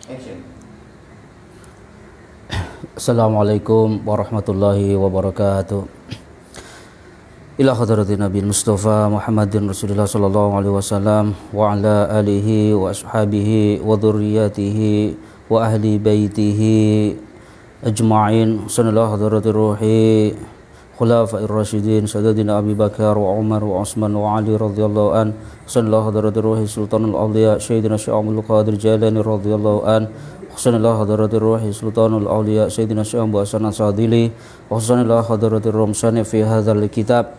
Action. Assalamualaikum warahmatullahi wabarakatuh. Ila hadratin Nabi Mustafa Muhammadin Rasulullah sallallahu alaihi wasallam wa ala alihi wa ashabihi wa dhurriyyatihi wa ahli baitihi ajma'in. Sallallahu hadratir ruhi khulafa'ir rasyidin sadadina Abi Bakar wa Umar wa Utsman wa Ali radhiyallahu an. Sallallahu hadratir ruhi sultanul awliya sayyidina Syaikhul Qadir Jalani radhiyallahu an. Sallallahu hadratir ruhi sultanul awliya sayyidina Syekh Abu Hasan As-Sadili. Sallallahu hadratir rumsani fi hadzal kitab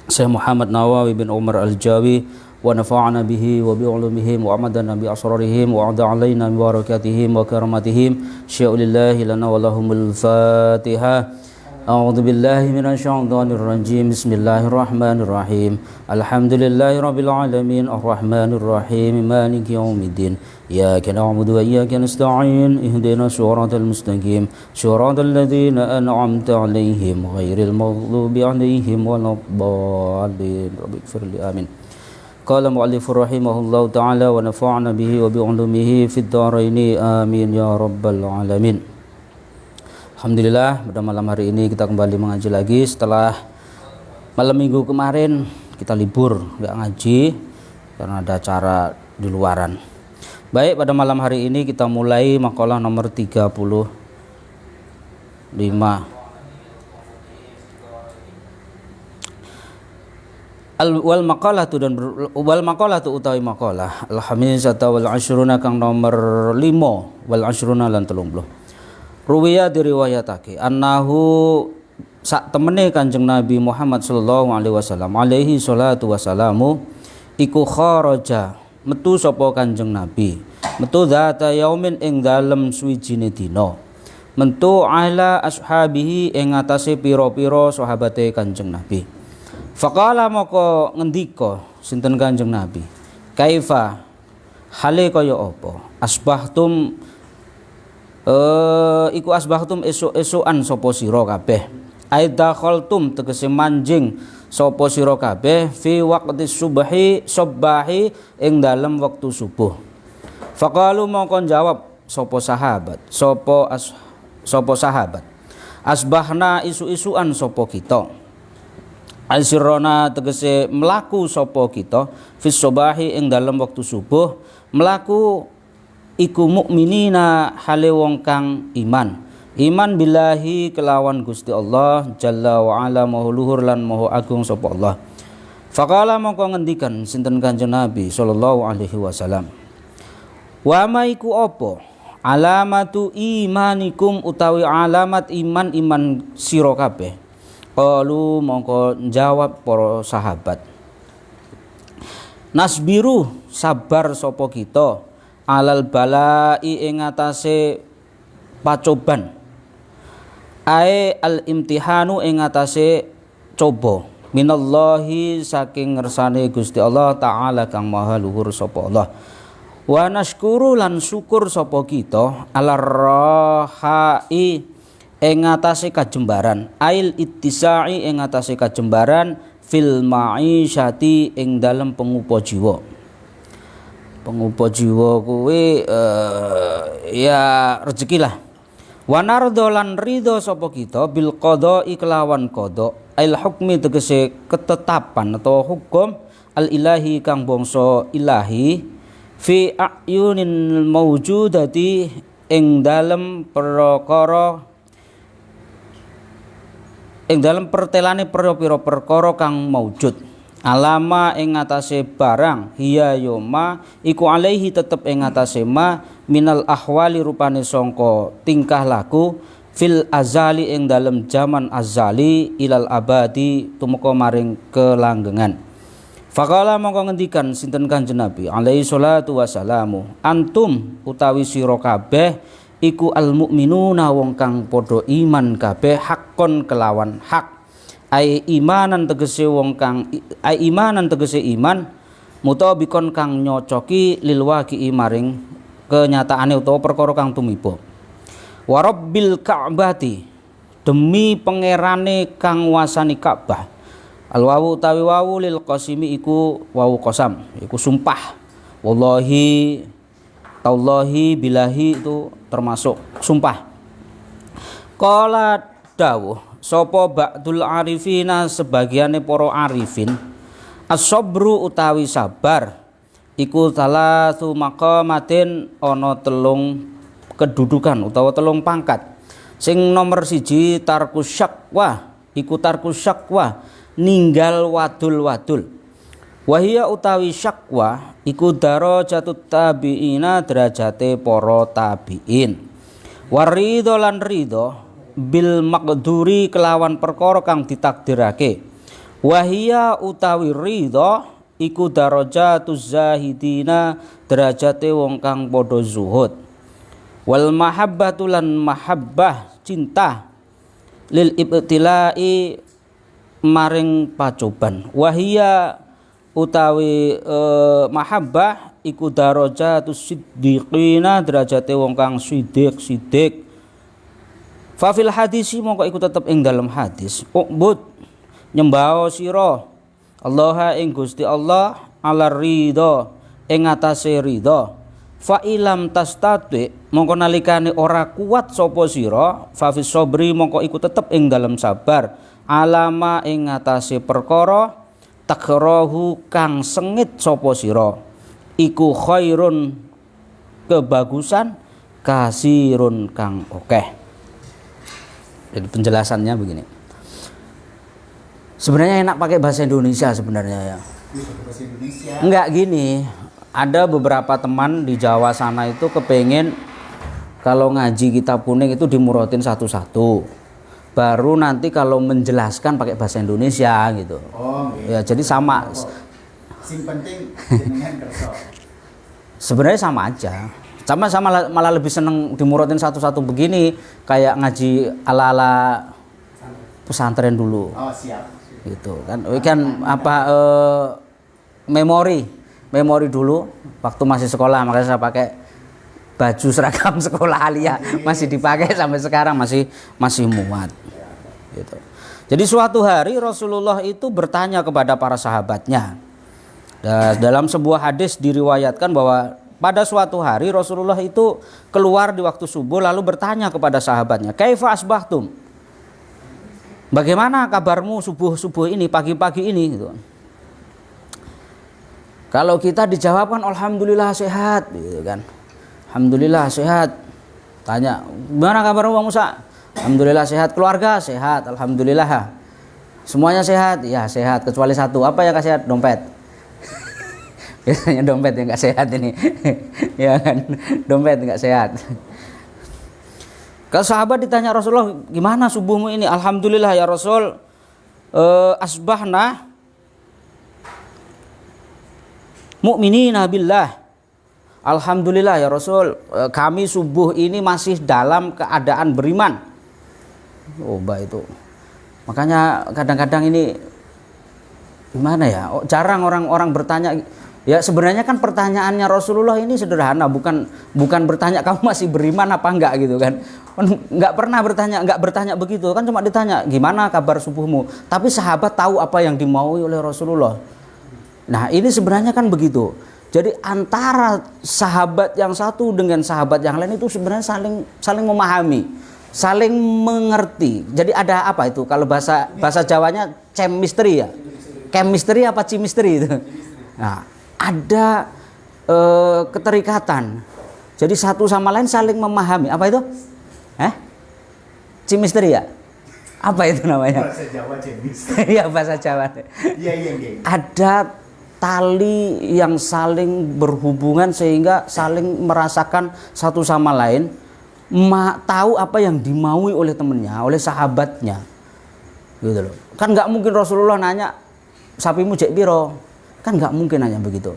Syekh Muhammad Nawawi bin Umar Al-Jawi wa nafa'ana bihi wa bi ulumihim wa amadana bi asrarihim wa ada alaina bi barakatihim wa karamatihim syai'ulillahi lana wa lahumul Fatihah. A'udzu billahi minasyaitonir rajim. Bismillahirrahmanirrahim. Alhamdulillahirabbil alamin arrahmanir rahim maliki yaumiddin. Iyyaka na'budu wa iyyaka nasta'in. Ihdinas siratal mustaqim. Siratal ladzina an'amta 'alaihim ghairil maghdubi 'alaihim waladdallin. Rabbighfirli amin. Qala mu'allifur rahimahullahu ta'ala wa nafa'ana bihi wa bi 'ulumihi fid dharaini amin ya rabbal alamin. Alhamdulillah, pada malam hari ini kita kembali mengaji lagi setelah malam minggu kemarin kita libur nggak ngaji karena ada acara di luaran. Baik, pada malam hari ini kita mulai makalah nomor 35. Wal maqalatu utawi maqalah al-hamisata wal asyruna kang nomor 5 wal asyruna lan 30. Ruwiya diriwayatake annahu sak temene Kanjeng Nabi Muhammad sallallahu alaihi wasallam alaihi salatu wassalamu iku kharaja metu sapa Kanjeng Nabi metu zata yaumin ing dalem suwijine dina metu ala ashabihi ing atase pira-pira sahabate Kanjeng Nabi. Faqala moko ngendika sinten Kanjeng Nabi, kaifa hale kaya apa asbahtum iku asbahtum esuk-esukan sapa sira kabeh. Aidakhaltum tegese manjing sapa sira kabeh fi waqti subahi ing dalem wektu subuh. Faqalu mongkon jawab sapa sahabat asbahna isu-isukan sapa kita. Asirona tegese melaku sapa kita fi subahi ing dalem wektu subuh melaku iku mukminina hale wong kang iman billahi kelawan Gusti Allah jalla wa ala maha luhur lan maha agung sapa Allah. Faqala mongko ngendikan sinten Kanjeng Nabi sallallahu alaihi wasallam, wa ma iku apa alamatu imanikum utawi alamat iman sira kabeh. Qalu mongko jawab para sahabat, nasbiru sabar sapa kita alal balai ing atase pacoban ae al imtihanu ing atase coba minallahi saking ngersane Gusti Allah taala kang maha luhur sapa Allah. Wa nashkuru lan syukur sapa kita alar rahai ing atase kajembaran ail ittisai ing atase kajembaran fil ma'isyati ing dalem pengupa jiwa. Pengupa jiwa kuwi ya rezeki lah. Wa nardo lan ridho sapa kita bil qada'i kelawan qada al hukmi tegese ketetapan atau hukum al ilahi kang bangsa ilahi fi ayunin maujudati ing dalem perkara ing dalem pertelane pira-pira perkara kang maujud. Alama ing atase barang hiya yoma iku alaihi tetep ing atase ma minal ahwali rupane sangka tingkah laku fil azali ing dalem zaman azali ilal abadi tumeka maring kelanggengan. Faqala mongko ngendikan sinten Kanjeng Nabi alaihi salatu wassalamu, antum utawi sira kabeh iku al mukminuna wong kang padha iman kabeh hakon kelawan hak. Ai imanan tegese wong kang imanan tegese iman mutabikon kang nyocoki lil waqi maring kenyataane utawa perkara kang tumiba. Wa rabbil ka'bati demi pangerane kang wasani Ka'bah. Al wawu utawi wawu lil qasimi iku wawu qasam, iku sumpah. Wallahi Tallahi bilahi itu termasuk sumpah. Qala dawuh sapa ba'dul arifina sebagiane para arifin, as-sabru utawi sabar iku talatu maqamatin ana telung kedudukan utawa telung pangkat. Sing nomor 1 tarkus syakwa iku tarkus syakwa ninggal wadul-wadul. Wahia utawi syakwa iku darajatut tabiina derajate para tabiin. Waridho lan ridho bil maqduri kelawan perkara kang ditakdirake. Wahia utawi ridho iku darajatuz zahidina derajate wong kang padha zuhud. Wal mahabbatu lan mahabbah cinta lil ibtilai maring pacoban. Wahia utawi mahabbah iku darajatus siddiqina derajate wong kang sidik. Fa fil hadisi mongko iku tetep ing dalam hadis ubud nyembah sira Allah ing Gusti Allah ala ridho ing atase ridho. Fa ilam tastati mongko nalikane ora kuat sapa sira fa fis sabri mongko iku tetep ing dalam sabar alama ing atase perkara takrahu kang sengit sapa sira iku khairun kebagusan kasirun kang akeh. Jadi penjelasannya begini. Sebenarnya enak pakai bahasa Indonesia sebenarnya ya. Bahasa Indonesia. Enggak gini. Ada beberapa teman di Jawa sana itu kepengen kalau ngaji kitab kuning itu dimurotin satu-satu. Baru nanti kalau menjelaskan pakai bahasa Indonesia gitu. Oh, gitu. Ya, jadi sama. Sing penting jenengan kerso. Sebenarnya sama aja. Sama malah lebih seneng dimurotin satu-satu begini kayak ngaji ala-ala pesantren dulu. Oh, siap. Gitu kan. Kan memori dulu waktu masih sekolah, makanya saya pakai baju seragam sekolah aliyah masih dipakai sampai sekarang masih muat gitu. Jadi suatu hari Rasulullah itu bertanya kepada para sahabatnya. Dalam sebuah hadis diriwayatkan bahwa pada suatu hari Rasulullah itu keluar di waktu subuh lalu bertanya kepada sahabatnya, "Kaifa asbahtum?" Bagaimana kabarmu subuh ini, pagi-pagi ini gitu. Kalau kita dijawabkan alhamdulillah sehat gitu kan. Alhamdulillah sehat. Tanya, "Gimana kabarmu Bang Musa?" "Alhamdulillah sehat." "Keluarga?" "Sehat." "Alhamdulillah." "Semuanya sehat?" "Ya, sehat kecuali satu." "Apa yang gak sehat?" "Dompet." Biasanya dompet yang gak sehat ini. Ya kan? Dompet gak sehat. Kalau sahabat ditanya Rasulullah, "Gimana subuhmu ini?" "Alhamdulillah ya Rasul. Asbahna mu'minina billah." "Alhamdulillah ya Rasul, kami subuh ini masih dalam keadaan beriman." Oh, baik itu. Makanya kadang-kadang ini gimana ya? Jarang orang-orang bertanya. Ya sebenarnya kan pertanyaannya Rasulullah ini sederhana, bukan bertanya kamu masih beriman apa enggak gitu kan. Enggak pernah bertanya begitu. Kan cuma ditanya, "Gimana kabar subuhmu?" Tapi sahabat tahu apa yang dimaui oleh Rasulullah. Nah, ini sebenarnya kan begitu. Jadi antara sahabat yang satu dengan sahabat yang lain itu sebenarnya saling memahami, saling mengerti. Jadi ada apa itu? Kalau bahasa Jawanya chemistry ya. Chemistry apa chemistry itu? Nah, ada keterikatan. Jadi satu sama lain saling memahami. Apa itu? Chemistry ya? Apa itu namanya? Bahasa Jawa chemistry. Iya, bahasa Jawa. Iya. Ada tali yang saling berhubungan sehingga saling merasakan satu sama lain, tahu apa yang dimaui oleh temennya, oleh sahabatnya, gitu loh. Kan nggak mungkin Rasulullah nanya, "Sapimu jek piro?" Kan nggak mungkin nanya begitu.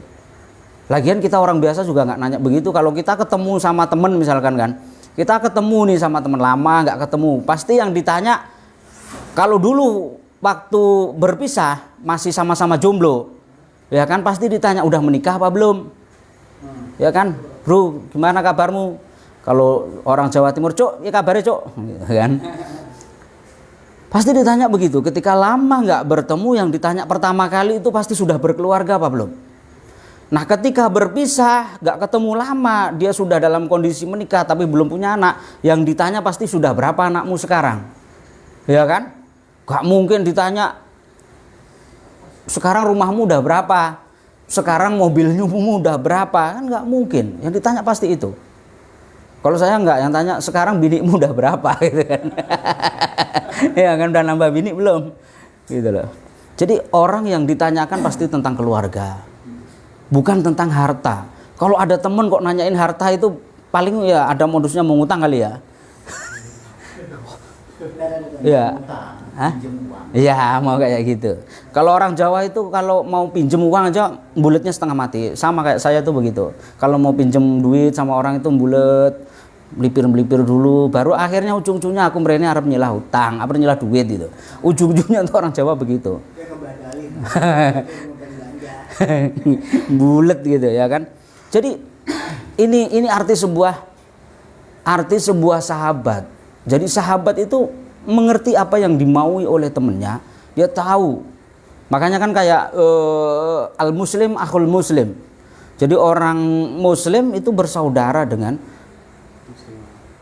Lagian kita orang biasa juga nggak nanya begitu. Kalau kita ketemu sama temen misalkan kan, kita ketemu nih sama temen lama nggak ketemu, pasti yang ditanya kalau dulu waktu berpisah masih sama-sama jomblo. Ya kan pasti ditanya, "Udah menikah apa belum?" Ya kan, "Bro, gimana kabarmu?" Kalau orang Jawa Timur, "Cuk, ya kabarnya Cuk." Kan? Pasti ditanya begitu. Ketika lama nggak bertemu, yang ditanya pertama kali itu pasti sudah berkeluarga apa belum. Nah ketika berpisah, gak ketemu lama, dia sudah dalam kondisi menikah tapi belum punya anak, yang ditanya pasti sudah berapa anakmu sekarang, ya kan? Gak mungkin ditanya sekarang rumahmu udah berapa, sekarang mobilnya udah berapa, kan gak mungkin. Yang ditanya pasti itu. Kalau saya enggak, yang tanya sekarang binikmu udah berapa gitu kan. Ya kan, udah nambah bini belum? Gitu loh. Jadi orang yang ditanyakan pasti tentang keluarga, bukan tentang harta. Kalau ada temen kok nanyain harta itu paling ya ada modusnya mengutang kali ya. Ya. Hah? Iya, mau kayak gitu. Kalau orang Jawa itu kalau mau pinjem uang aja buletnya setengah mati. Sama kayak saya tuh begitu. Kalau mau pinjem duit sama orang itu bulet, melipir dulu, baru akhirnya ujung-ujungnya aku merene arep nyelah hutang, apa nyelah duit gitu. Ujung-ujungnya tuh orang Jawa begitu. Bulet gitu ya kan. Jadi ini arti sebuah sahabat. Jadi sahabat itu mengerti apa yang dimaui oleh temennya, dia tahu. Makanya kan kayak al muslim akhul muslim. Jadi orang muslim itu bersaudara dengan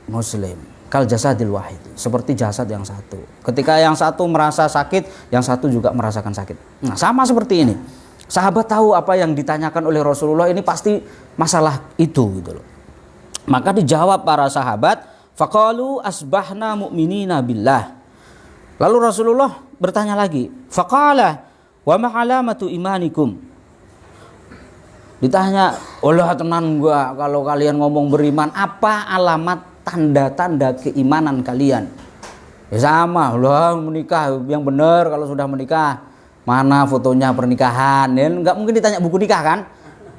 muslim. Kal jasadil wahid, seperti jasad yang satu. Ketika yang satu merasa sakit, yang satu juga merasakan sakit. Nah, sama seperti ini. Sahabat tahu apa yang ditanyakan oleh Rasulullah ini pasti masalah itu gitu loh. Maka dijawab para sahabat, faqalu asbahna mu'minina billah. Lalu Rasulullah bertanya lagi, faqala wa ma alamatu imanikum. Ditanya, "Allah tenan gua kalau kalian ngomong beriman, apa alamat tanda-tanda keimanan kalian?" Ya sama, Allah menikah yang benar kalau sudah menikah. Mana fotonya pernikahan? Ya enggak mungkin ditanya buku nikah kan?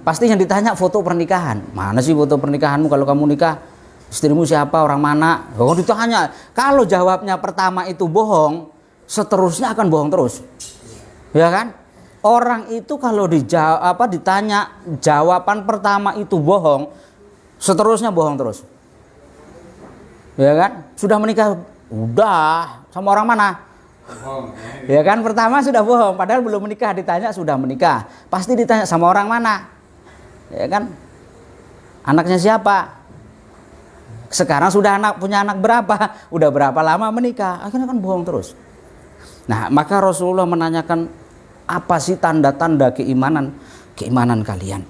Pasti yang ditanya foto pernikahan. Mana sih foto pernikahanmu kalau kamu nikah? Istrimu siapa, orang mana? Kalau ditanya, kalau jawabnya pertama itu bohong, seterusnya akan bohong terus. Ya kan? Orang itu kalau ditanya jawaban pertama itu bohong, seterusnya bohong terus. Ya kan? Sudah menikah? Udah. Sama orang mana? Bohong. Ya kan, pertama sudah bohong, padahal belum menikah, ditanya sudah menikah. Pasti ditanya sama orang mana? Ya kan? Anaknya siapa? Sekarang sudah punya anak berapa? Udah berapa lama menikah? Akhirnya kan bohong terus. Nah, maka Rasulullah menanyakan, apa sih tanda-tanda keimanan kalian?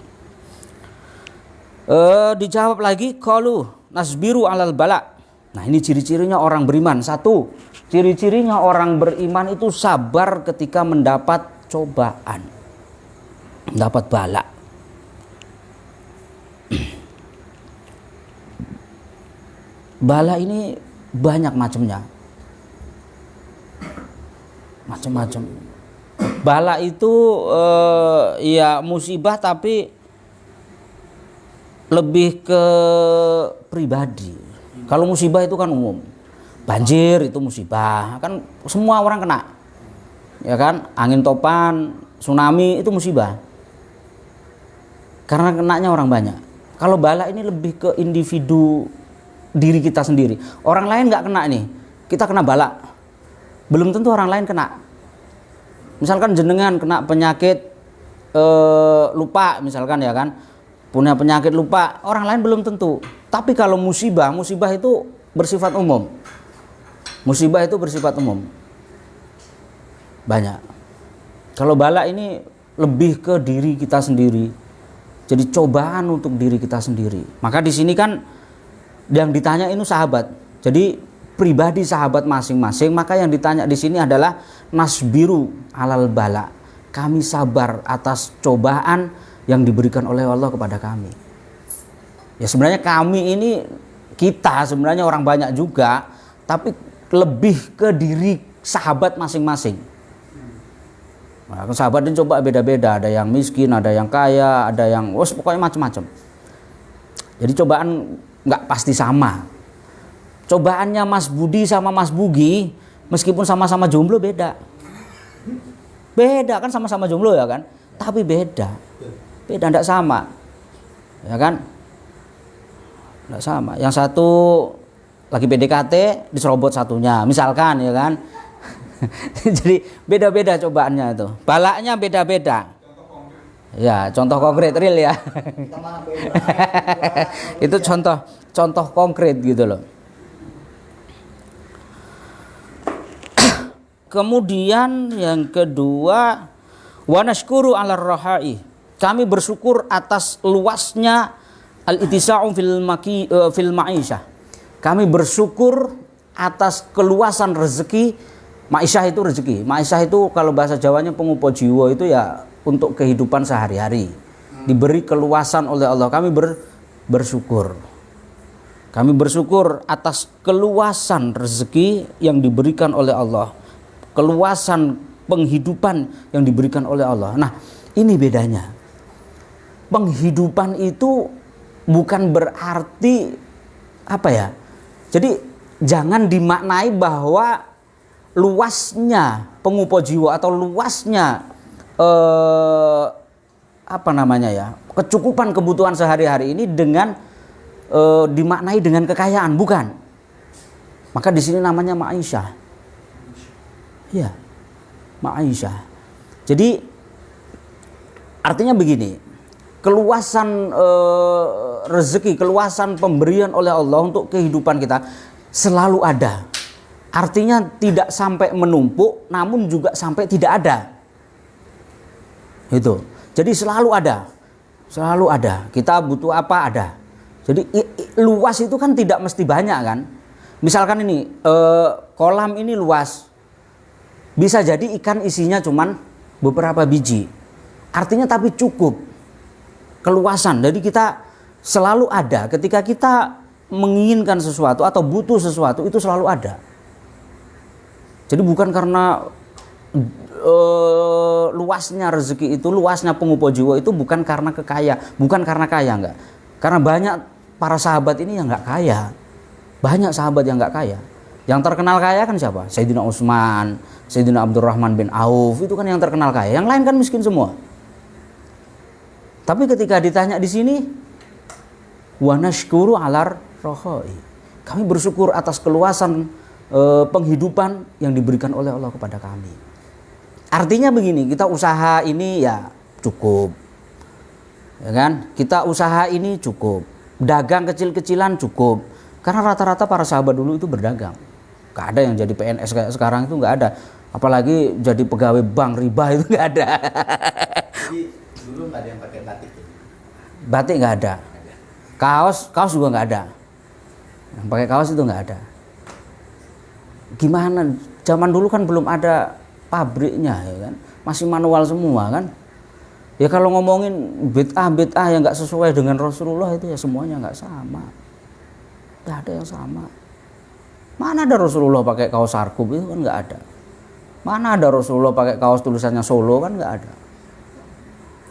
Dijawab lagi, qalu nasbiru alal bala. Nah, ini ciri-cirinya orang beriman. Satu, ciri-cirinya orang beriman itu sabar ketika mendapat cobaan, mendapat bala. Bala ini banyak macamnya, macam-macam. Bala itu ya musibah tapi lebih ke pribadi. Kalau musibah itu kan umum. Banjir itu musibah, kan semua orang kena. Ya kan? Angin topan, tsunami itu musibah. Karena kenanya orang banyak. Kalau bala ini lebih ke individu diri kita sendiri. Orang lain nggak kena nih. Kita kena bala. Belum tentu orang lain kena. Misalkan jenengan kena penyakit lupa misalkan ya kan. Punya penyakit lupa, orang lain belum tentu. Tapi kalau musibah itu bersifat umum. Musibah itu bersifat umum. Banyak. Kalau bala ini lebih ke diri kita sendiri. Jadi cobaan untuk diri kita sendiri. Maka di sini kan yang ditanya itu sahabat. Jadi pribadi sahabat masing-masing, maka yang ditanya di sini adalah nasbiru alal bala. Kami sabar atas cobaan yang diberikan oleh Allah kepada kami. Ya sebenarnya kami ini, kita sebenarnya orang banyak juga, tapi lebih ke diri sahabat masing-masing. Nah, sahabat ini coba beda-beda, ada yang miskin, ada yang kaya, ada yang pokoknya macam-macam. Jadi cobaan nggak pasti sama. Cobaannya Mas Budi sama Mas Bugi, meskipun sama-sama jomblo beda. Beda kan, sama-sama jomblo ya kan, tapi beda enggak sama. Ya kan? Enggak sama. Yang satu lagi PDKT diserobot satunya, misalkan ya kan. Jadi beda-beda cobaannya itu. Balaknya beda-beda. Ya, contoh konkret real ya. Itu contoh konkret gitu loh. Kemudian yang kedua, wa nashkuru 'alar rahai. Kami bersyukur atas luasnya al-ittisa'u fil ma'isyah. Kami bersyukur atas keluasan rezeki. Ma'isyah itu rezeki. Ma'isyah itu kalau bahasa Jawanya pengupo jiwa itu ya untuk kehidupan sehari-hari. Diberi keluasan oleh Allah. Kami bersyukur. Kami bersyukur atas keluasan rezeki yang diberikan oleh Allah. Keluasan penghidupan yang diberikan oleh Allah. Nah, ini bedanya. Penghidupan itu bukan berarti apa ya? Jadi jangan dimaknai bahwa luasnya pengupo jiwa atau luasnya kecukupan kebutuhan sehari-hari ini dengan dimaknai dengan kekayaan, bukan. Maka di sini namanya ma'isyah. Ya, ma'isyah. Jadi artinya begini, keluasan rezeki, keluasan pemberian oleh Allah untuk kehidupan kita selalu ada. Artinya tidak sampai menumpuk, namun juga sampai tidak ada. Itu. Jadi selalu ada. Selalu ada. Kita butuh apa ada. Jadi luas itu kan tidak mesti banyak kan. Misalkan ini kolam ini luas. Bisa jadi ikan isinya cuman beberapa biji. Artinya tapi cukup. Keluasan. Jadi kita selalu ada. Ketika kita menginginkan sesuatu atau butuh sesuatu itu selalu ada. Jadi bukan karena luasnya rezeki itu, luasnya pengupo jiwa itu bukan karena bukan karena kaya enggak. Karena banyak para sahabat ini yang enggak kaya. Banyak sahabat yang enggak kaya. Yang terkenal kaya kan siapa? Sayyidina Utsman, Sayyidina Abdurrahman bin Auf, itu kan yang terkenal kaya. Yang lain kan miskin semua. Tapi ketika ditanya di sini, wa nashkuru 'alar rahai. Kami bersyukur atas keluasan penghidupan yang diberikan oleh Allah kepada kami. Artinya begini, kita usaha ini ya cukup. Ya kan? Kita usaha ini cukup. Dagang kecil-kecilan cukup. Karena rata-rata para sahabat dulu itu berdagang. Gak ada yang jadi PNS kayak sekarang itu, gak ada. Apalagi jadi pegawai bank riba itu gak ada. Jadi dulu gak ada yang pakai batik ya? Batik gak ada. Kaos juga gak ada. Yang pakai kaos itu gak ada. Gimana? Zaman dulu kan belum ada pabriknya ya kan. Masih manual semua kan. Ya kalau ngomongin bid'ah yang gak sesuai dengan Rasulullah itu ya semuanya gak sama. Gak ada yang sama. Mana ada Rasulullah pakai kaos sarkup itu kan nggak ada. Mana ada Rasulullah pakai kaos tulisannya Solo kan nggak ada.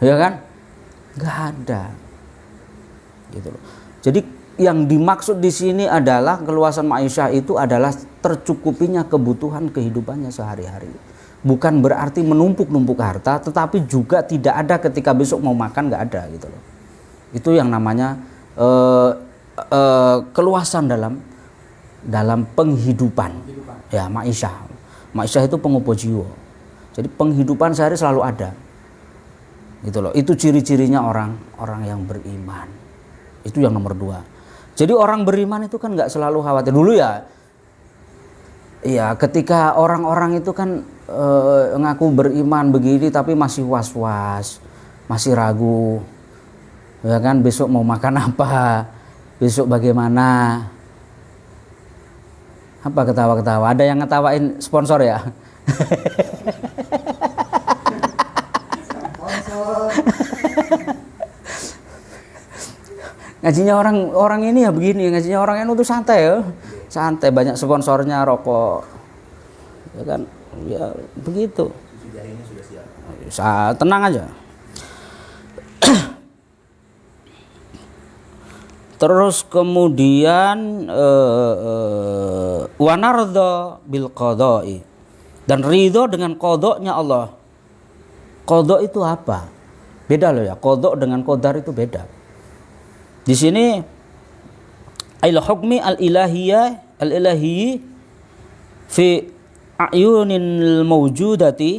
Ya kan? Nggak ada. Gitu loh. Jadi yang dimaksud di sini adalah keluasan ma'isyah itu adalah tercukupinya kebutuhan kehidupannya sehari-hari. Bukan berarti menumpuk-numpuk harta, tetapi juga tidak ada ketika besok mau makan nggak ada gitu loh. Itu yang namanya keluasan dalam penghidupan. Ya, ma'isyah itu pengupo jiwa. Jadi penghidupan sehari selalu ada. Gitu loh. Itu ciri-cirinya orang yang beriman. Itu yang nomor 2. Jadi orang beriman itu kan nggak selalu khawatir. Dulu ya ketika orang-orang itu kan ngaku beriman begini tapi masih was-was, masih ragu. Ya kan, besok mau makan apa? Besok bagaimana? Apa ketawa-ketawa? Ada yang ngetawain sponsor ya? Ngajinya orang ini ya begini, ngajinya orang NU tuh santai ya. Santai, banyak sponsornya, rokok. Ya kan? Ya begitu. Tenang aja. Terus kemudian wanardha bil qada'i, dan ridho dengan qadanya Allah. Qada itu apa? Beda loh ya, qada dengan qadar itu beda. Di sini al hukmi al ilahiyyi fi ayunil mawjudati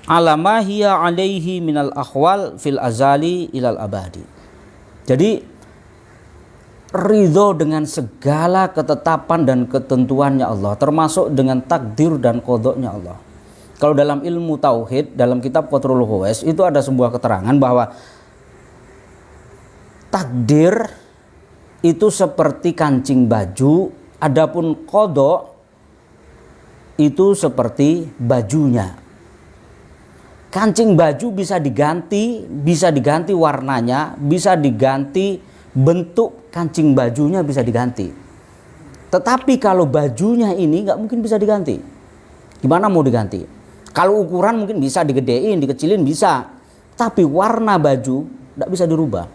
ala ma hiya alaihi minal akhwal fil azali ilal abadi. Jadi ridho dengan segala ketetapan dan ketentuannya Allah, termasuk dengan takdir dan qadha-nya Allah. Kalau dalam ilmu tauhid, dalam kitab Qatrul Huwais itu ada sebuah keterangan bahwa takdir itu seperti kancing baju, adapun qadha itu seperti bajunya. Kancing baju bisa diganti warnanya, bisa diganti bentuk kancing bajunya, bisa diganti. Tetapi kalau bajunya ini nggak mungkin bisa diganti. Gimana mau diganti? Kalau ukuran mungkin bisa digedein, dikecilin bisa. Tapi warna baju nggak bisa dirubah.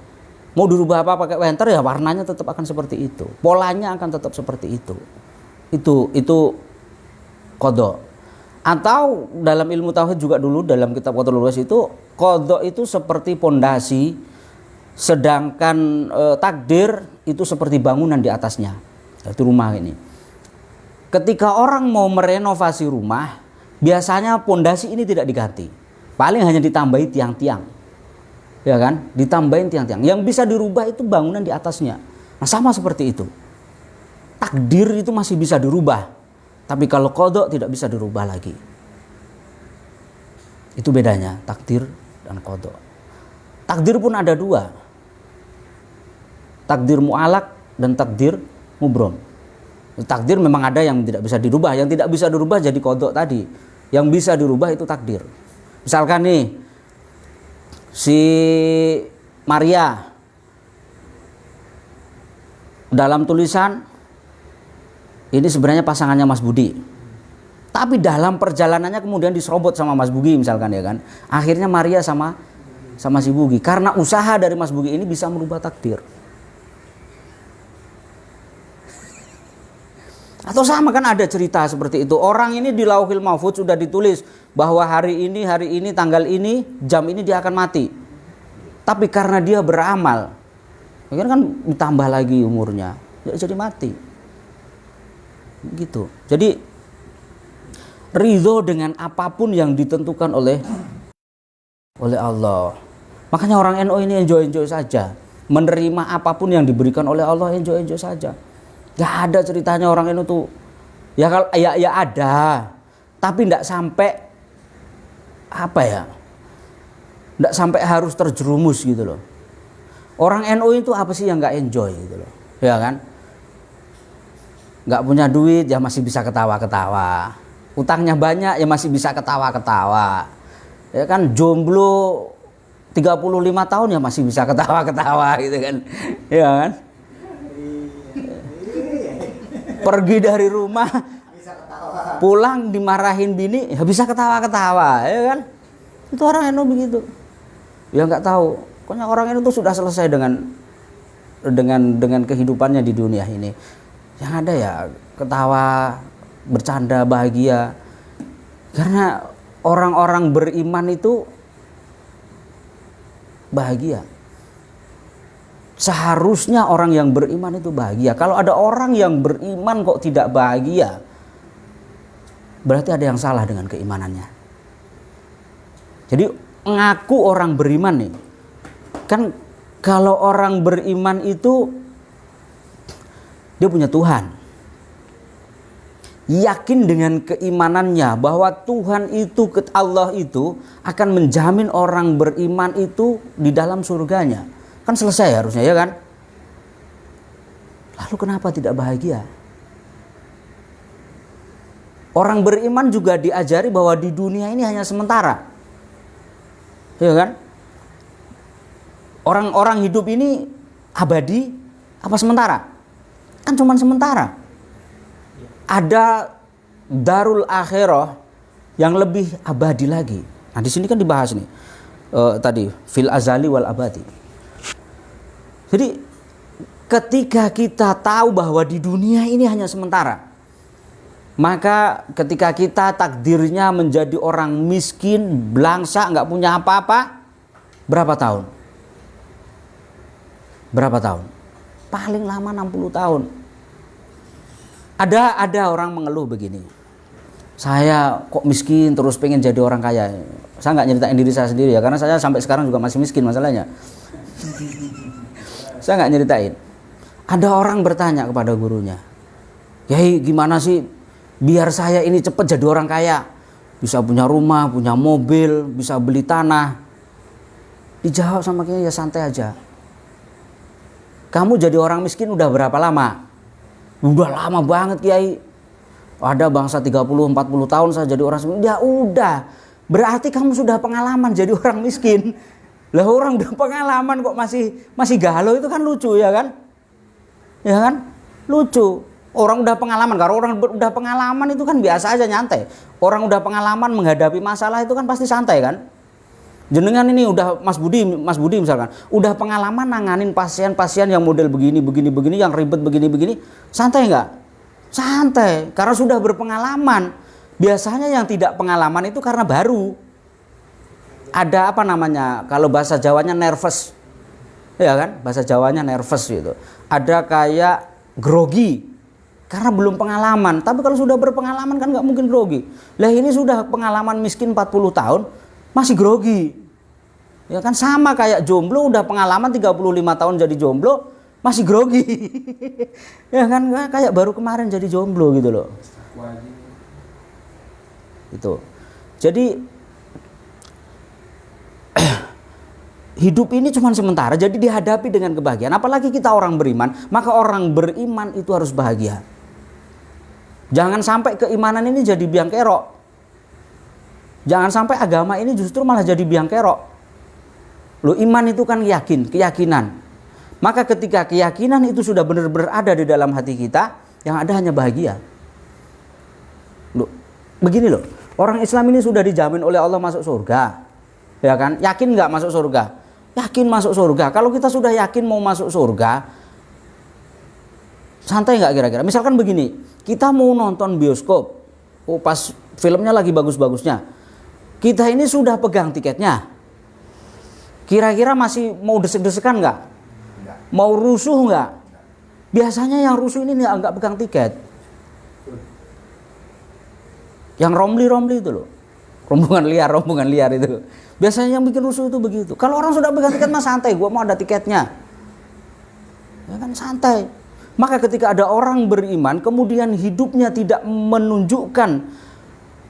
Mau dirubah apa pakai wenter ya warnanya tetap akan seperti itu. Polanya akan tetap seperti itu. Itu qadha. Atau dalam ilmu tauhid juga dulu dalam kitab Qatrul Huwais itu qadha itu seperti pondasi, sedangkan takdir itu seperti bangunan di atasnya. Itu rumah ini. Ketika orang mau merenovasi rumah, biasanya pondasi ini tidak diganti. Paling hanya ditambahi tiang-tiang. Ya kan? Ditambahin tiang-tiang. Yang bisa dirubah itu bangunan di atasnya. Nah, sama seperti itu. Takdir itu masih bisa dirubah. Tapi kalau qadha tidak bisa dirubah lagi. Itu bedanya takdir dan qadha. Takdir pun ada dua. Takdir mu'alaq dan takdir mubrom. Takdir memang ada yang tidak bisa dirubah. Yang tidak bisa dirubah jadi qadha tadi. Yang bisa dirubah itu takdir. Misalkan nih, si Maria dalam tulisan ini sebenarnya pasangannya Mas Budi. Tapi dalam perjalanannya kemudian diserobot sama Mas Bugi misalkan ya kan. Akhirnya Maria sama si Bugi. Karena usaha dari Mas Bugi ini bisa merubah takdir. Atau sama kan ada cerita seperti itu. Orang ini di Lauhil Mahfuz sudah ditulis bahwa hari ini, tanggal ini, jam ini dia akan mati. Tapi karena dia beramal, akhirnya kan ditambah lagi umurnya. Jadi mati. Gitu. Jadi ridho dengan apapun yang ditentukan oleh Allah. Makanya orang NU ini enjoy saja, menerima apapun yang diberikan oleh Allah, enjoy saja. Gak ada ceritanya orang NU tuh ya kalau ya ada, tapi tidak sampai tidak sampai harus terjerumus gitu loh. Orang NU itu apa sih yang nggak enjoy gitu loh, ya kan? Nggak punya duit ya masih bisa ketawa-ketawa, utangnya banyak ya masih bisa ketawa-ketawa, ya kan? Jomblo 35 tahun ya masih bisa ketawa-ketawa gitu kan, ya kan? Pergi dari rumah pulang dimarahin bini ya bisa ketawa-ketawa, ya kan? Itu orang NU begitu. Ya nggak tahu, pokoknya orang NU itu sudah selesai dengan kehidupannya di dunia ini. Yang ada ya ketawa, bercanda, bahagia. Karena orang-orang beriman itu bahagia. Seharusnya orang yang beriman itu bahagia. Kalau ada orang yang beriman kok tidak bahagia, berarti ada yang salah dengan keimanannya. Jadi ngaku orang beriman nih. Kan kalau orang beriman itu dia punya Tuhan. Yakin dengan keimanannya bahwa Tuhan itu, Allah itu akan menjamin orang beriman itu di dalam surganya. Kan selesai harusnya, ya kan? Lalu kenapa tidak bahagia? Orang beriman juga diajari bahwa di dunia ini hanya sementara. Ya kan? Orang-orang hidup ini abadi apa sementara? Kan cuma sementara. Ada darul akhirah yang lebih abadi lagi. Nah, di sini kan dibahas nih tadi fil azali wal abadi. Jadi ketika kita tahu bahwa di dunia ini hanya sementara, maka ketika kita takdirnya menjadi orang miskin, belangsa, nggak punya apa-apa, berapa tahun? Berapa tahun? Paling lama 60 tahun. Ada orang mengeluh begini, saya kok miskin terus pengen jadi orang kaya. Saya nggak nyeritain diri saya sendiri ya, karena saya sampai sekarang juga masih miskin masalahnya. Saya nggak nyeritain. Ada orang bertanya kepada gurunya, "Yai, gimana sih biar saya ini cepat jadi orang kaya? Bisa punya rumah, punya mobil, bisa beli tanah." Dijawab sama Kiai, "Ya santai aja. Kamu jadi orang miskin udah berapa lama?" "Udah lama banget, Kiai. Ada bangsa 30-40 tahun saya jadi orang miskin." "Ya udah, berarti kamu sudah pengalaman jadi orang miskin." Lah orang udah pengalaman kok masih galau, itu kan lucu ya kan? Ya kan? Lucu. Orang udah pengalaman, kalau orang udah pengalaman itu kan biasa aja, nyantai. Orang udah pengalaman menghadapi masalah itu kan pasti santai kan? Jenengan ini udah Mas Budi misalkan, udah pengalaman nanganin pasien-pasien yang model begini, yang ribet begini, santai nggak? Santai, karena sudah berpengalaman. Biasanya yang tidak pengalaman itu karena baru. Ada apa namanya, kalau bahasa Jawanya nervous. Ya kan? Bahasa Jawanya nervous gitu. Ada kayak grogi karena belum pengalaman. Tapi kalau sudah berpengalaman kan nggak mungkin grogi. Lah ini sudah pengalaman miskin 40 tahun masih grogi. Ya kan, sama kayak jomblo udah pengalaman 35 tahun jadi jomblo masih grogi. Ya kan, kayak baru kemarin jadi jomblo gitu loh. Itu. Jadi hidup ini cuma sementara, jadi dihadapi dengan kebahagiaan. Apalagi kita orang beriman, maka orang beriman itu harus bahagia. Jangan sampai keimanan ini jadi biang kerok. Jangan sampai agama ini justru malah jadi biang kerok. Loh, iman itu kan keyakinan. Maka ketika keyakinan itu sudah benar-benar ada di dalam hati kita, yang ada hanya bahagia. Loh, begini loh, orang Islam ini sudah dijamin oleh Allah masuk surga. Ya kan? Yakin nggak masuk surga? Yakin masuk surga. Kalau kita sudah yakin mau masuk surga, santai nggak kira-kira? Misalkan begini, kita mau nonton bioskop, pas filmnya lagi bagus-bagusnya, kita ini sudah pegang tiketnya. Kira-kira masih mau desek-desekan nggak? Mau rusuh nggak? Biasanya yang rusuh ini nggak pegang tiket. Yang romli itu loh, rombongan liar itu. Biasanya yang bikin rusuh itu begitu. Kalau orang sudah pegang tiket mah santai, gua mau ada tiketnya. Ya kan, santai. Maka ketika ada orang beriman kemudian hidupnya tidak menunjukkan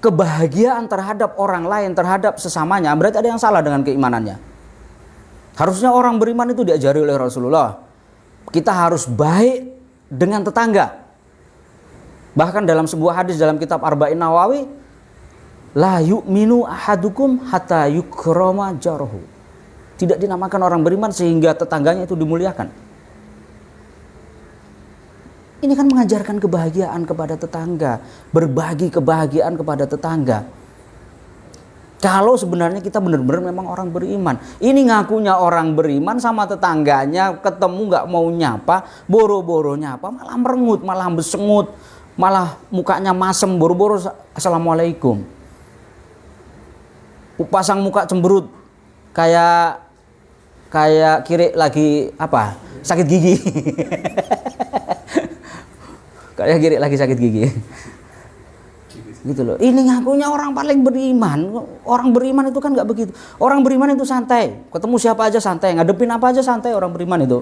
kebahagiaan terhadap orang lain, terhadap sesamanya, berarti ada yang salah dengan keimanannya. Harusnya orang beriman itu diajari oleh Rasulullah, kita harus baik dengan tetangga. Bahkan dalam sebuah hadis dalam kitab Arba'in Nawawi, la yu'minu ahadukum hatta yukrama jarhu. Tidak dinamakan orang beriman sehingga tetangganya itu dimuliakan. Ini kan mengajarkan kebahagiaan kepada tetangga, berbagi kebahagiaan kepada tetangga. Kalau sebenarnya kita benar-benar memang orang beriman. Ini ngakunya orang beriman sama tetangganya ketemu nggak mau nyapa, boro-boro nyapa, malah merengut, malah besengut, malah mukanya masem, boro-boro assalamualaikum. Pasang muka cemberut kayak kiri lagi apa, sakit gigi. Kayak kiri lagi sakit gigi gitu loh. Ini ngakunya orang paling beriman. Orang beriman itu kan nggak begitu. Orang beriman itu santai, ketemu siapa aja santai, ngadepin apa aja santai. Orang beriman itu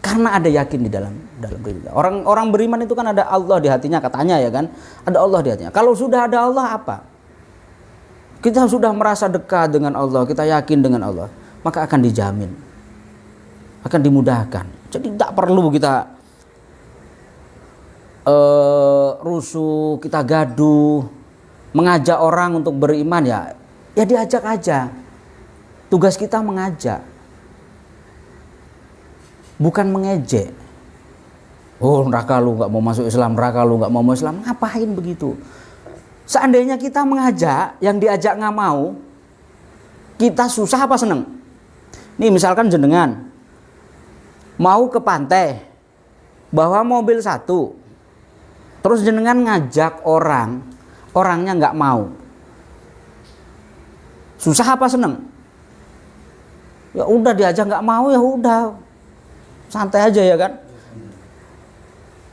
karena ada yakin di dalam diri. Orang beriman itu kan ada Allah di hatinya, katanya ya kan, ada Allah di hatinya. Kalau sudah ada Allah, apa? Kita sudah merasa dekat dengan Allah, kita yakin dengan Allah, maka akan dijamin, akan dimudahkan. Jadi tidak perlu kita rusuh, kita gaduh, mengajak orang untuk beriman ya diajak aja. Tugas kita mengajak, bukan mengejek. Oh, neraka lu nggak mau masuk Islam, neraka lu nggak mau masuk Islam, ngapain begitu? Seandainya kita mengajak, yang diajak nggak mau, kita susah apa seneng? Nih misalkan jenengan mau ke pantai, bawa mobil satu, terus jenengan ngajak orangnya nggak mau, susah apa seneng? Ya udah, diajak nggak mau, ya udah santai aja ya kan.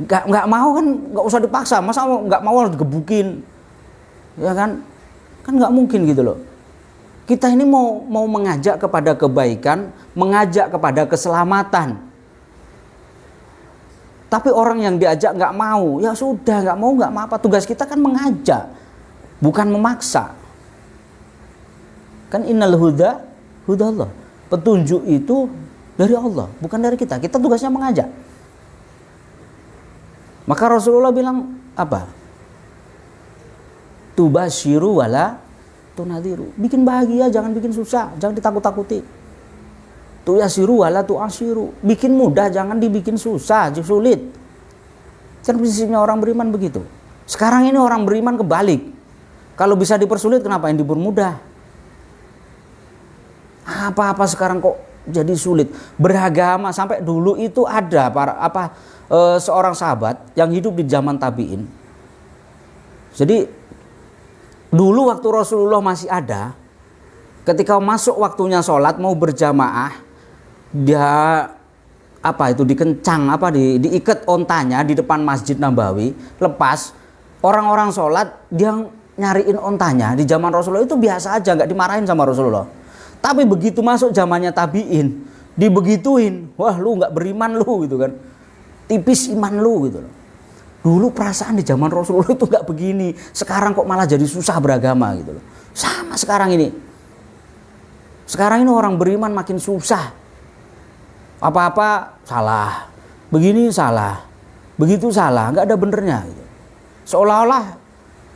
Nggak mau kan nggak usah dipaksa, masa nggak mau harus digebukin, ya kan nggak mungkin gitu loh. Kita ini mau mengajak kepada kebaikan, mengajak kepada keselamatan. Tapi orang yang diajak nggak mau, ya sudah nggak mau apa. Tugas kita kan mengajak, bukan memaksa. Kan innal huda hudallah. Petunjuk itu dari Allah, bukan dari kita. Kita tugasnya mengajak. Maka Rasulullah bilang apa? Tubasyiru wala tunadiru. Bikin bahagia, jangan bikin susah, jangan ditakut-takuti. Tuyasiru wala tu'asiru. Bikin mudah, jangan dibikin susah, sulit. Kan prinsipnya orang beriman begitu. Sekarang ini orang beriman kebalik. Kalau bisa dipersulit, kenapa yang dipermudah? Apa-apa sekarang kok jadi sulit. Beragama sampai dulu itu ada seorang sahabat yang hidup di zaman tabi'in. Jadi dulu waktu Rasulullah masih ada, ketika masuk waktunya sholat mau berjamaah, dia dikencang diikat ontanya di depan Masjid Nabawi, lepas orang-orang sholat dia nyariin ontanya. Di zaman Rasulullah itu biasa aja, nggak dimarahin sama Rasulullah. Tapi begitu masuk zamannya tabi'in, dibegituin, wah lu nggak beriman lu gitu kan, tipis iman lu gitu loh. Dulu perasaan di zaman Rasulullah itu nggak begini, sekarang kok malah jadi susah beragama gitu loh. Sama sekarang ini. Sekarang ini orang beriman makin susah. Apa-apa salah, begini salah, begitu salah, nggak ada benernya gitu. Seolah-olah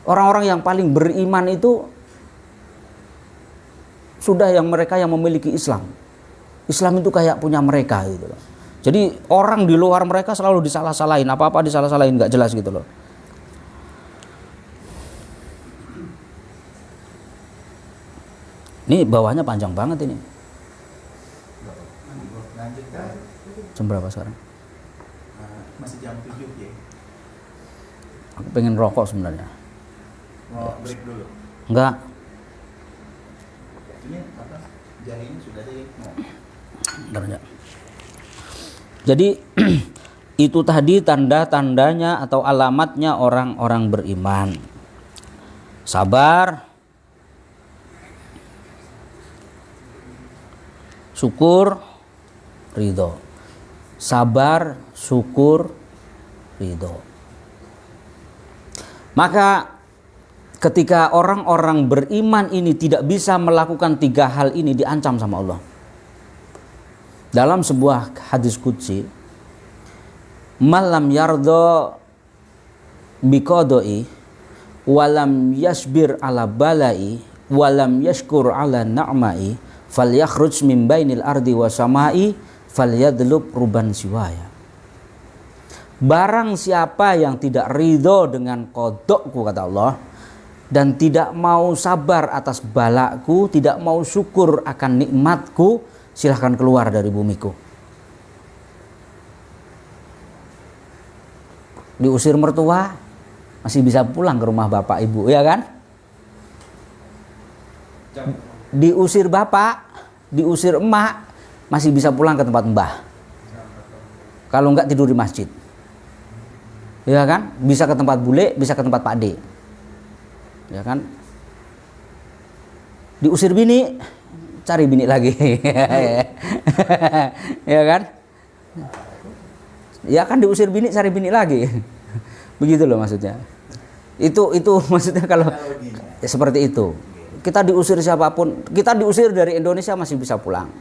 orang-orang yang paling beriman itu sudah mereka yang memiliki Islam. Islam itu kayak punya mereka gitu loh. Jadi orang di luar mereka selalu disalah-salahin, apa-apa disalah-salahin, nggak jelas gitu loh. Ini bawahnya panjang banget ini. Jam berapa sekarang? Masih jam 7 ya. Aku pengen rokok sebenarnya. Mau break dulu. Enggak. Ini apa? Jahenya sudah deh. Bentar ya. Jadi itu tadi tanda-tandanya atau alamatnya orang-orang beriman. Sabar, syukur, ridho. Sabar, syukur, ridho. Maka ketika orang-orang beriman ini tidak bisa melakukan 3 hal ini, diancam sama Allah. Dalam sebuah hadis qudsi, malam yardo biqadai walam yasbir ala balai walam yashkur ala na'mai falyakhruj min bainil ardi wasamai falyadlub ruban siwaya. Barang siapa yang tidak ridho dengan qadokku, kata Allah, dan tidak mau sabar atas balaku, tidak mau syukur akan nikmatku, silahkan keluar dari bumiku. Diusir mertua, masih bisa pulang ke rumah bapak ibu, ya kan? Diusir bapak, diusir emak, masih bisa pulang ke tempat mbah. Kalau enggak tidur di masjid, ya kan? Bisa ke tempat bule, bisa ke tempat Pak D, ya kan? Diusir bini, cari bini lagi. Ya kan? Ya kan, diusir bini cari bini lagi. Begitu loh maksudnya. Itu maksudnya kalau ya, seperti itu. Kita diusir siapapun, kita diusir dari Indonesia masih bisa pulang.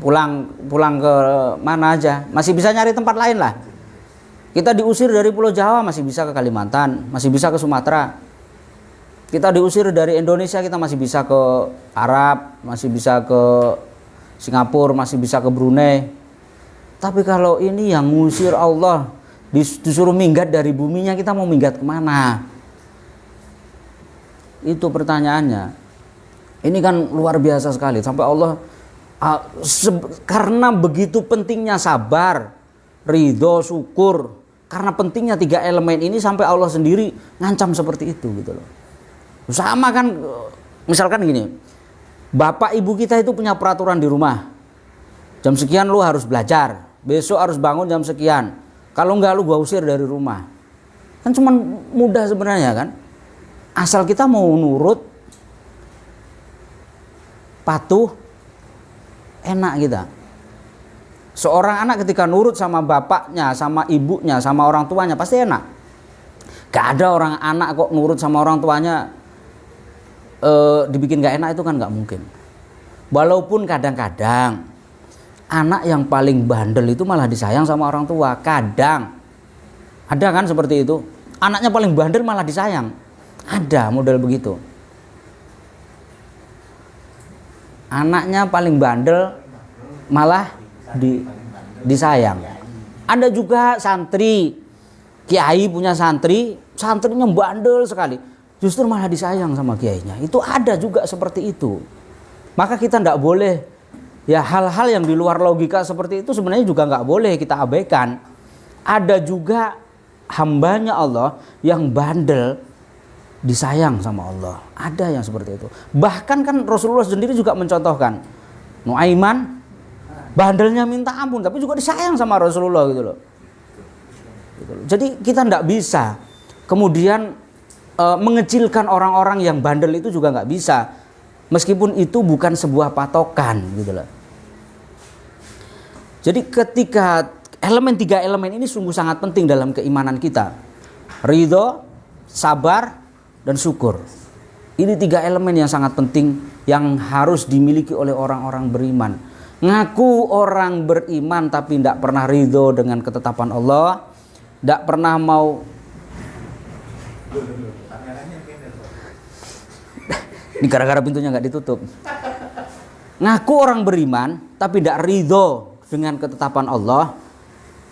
Pulang ke mana aja, masih bisa nyari tempat lain lah. Kita diusir dari Pulau Jawa masih bisa ke Kalimantan, masih bisa ke Sumatera. Kita diusir dari Indonesia, kita masih bisa ke Arab, masih bisa ke Singapura, masih bisa ke Brunei. Tapi kalau ini yang ngusir Allah, disuruh minggat dari buminya, kita mau minggat kemana? Itu pertanyaannya. Ini kan luar biasa sekali. Sampai Allah, karena begitu pentingnya sabar, ridho, syukur, karena pentingnya 3 elemen ini, sampai Allah sendiri ngancam seperti itu gitu loh. Sama kan, misalkan gini, bapak ibu kita itu punya peraturan di rumah, jam sekian lu harus belajar, besok harus bangun jam sekian, kalau enggak lu gua usir dari rumah. Kan cuman mudah sebenarnya kan, asal kita mau nurut, patuh, enak kita. Seorang anak ketika nurut sama bapaknya, sama ibunya, sama orang tuanya pasti enak. Gak ada orang anak kok nurut sama orang tuanya dibikin gak enak, itu kan gak mungkin. Walaupun kadang-kadang anak yang paling bandel itu malah disayang sama orang tua. Kadang ada kan seperti itu, anaknya paling bandel malah disayang. Ada model begitu. Anaknya paling bandel malah disayang. Ada juga santri, kiai punya santri, santrinya bandel sekali, justru malah disayang sama kiainya. Itu ada juga seperti itu. Maka kita tidak boleh, ya hal-hal yang di luar logika seperti itu sebenarnya juga nggak boleh kita abaikan. Ada juga hambanya Allah yang bandel disayang sama Allah. Ada yang seperti itu. Bahkan kan Rasulullah sendiri juga mencontohkan. Nuaiman bandelnya minta ampun tapi juga disayang sama Rasulullah gitu loh. Jadi kita tidak bisa kemudian mengecilkan orang-orang yang bandel itu juga nggak bisa. Meskipun itu bukan sebuah patokan gitu loh. Jadi ketika tiga elemen ini sungguh sangat penting dalam keimanan kita. Ridho, sabar, dan syukur. Ini tiga elemen yang sangat penting yang harus dimiliki oleh orang-orang beriman. Ngaku orang beriman tapi tidak pernah ridho dengan ketetapan Allah, tidak pernah mau. Ini gara-gara pintunya nggak ditutup. Ngaku orang beriman tapi tidak ridho dengan ketetapan Allah.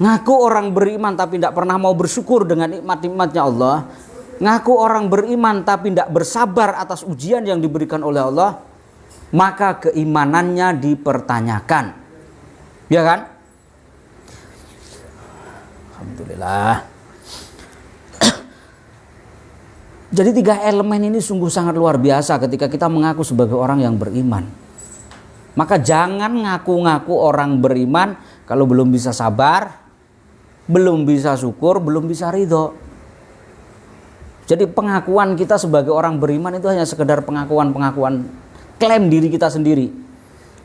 Ngaku orang beriman tapi tidak pernah mau bersyukur dengan nikmat-nikmatnya Allah. Ngaku orang beriman tapi tidak bersabar atas ujian yang diberikan oleh Allah, maka keimanannya dipertanyakan. Ya kan? Alhamdulillah. Jadi tiga elemen ini sungguh sangat luar biasa ketika kita mengaku sebagai orang yang beriman. Maka jangan ngaku-ngaku orang beriman kalau belum bisa sabar, belum bisa syukur, belum bisa ridho. Jadi pengakuan kita sebagai orang beriman itu hanya sekedar pengakuan klaim diri kita sendiri.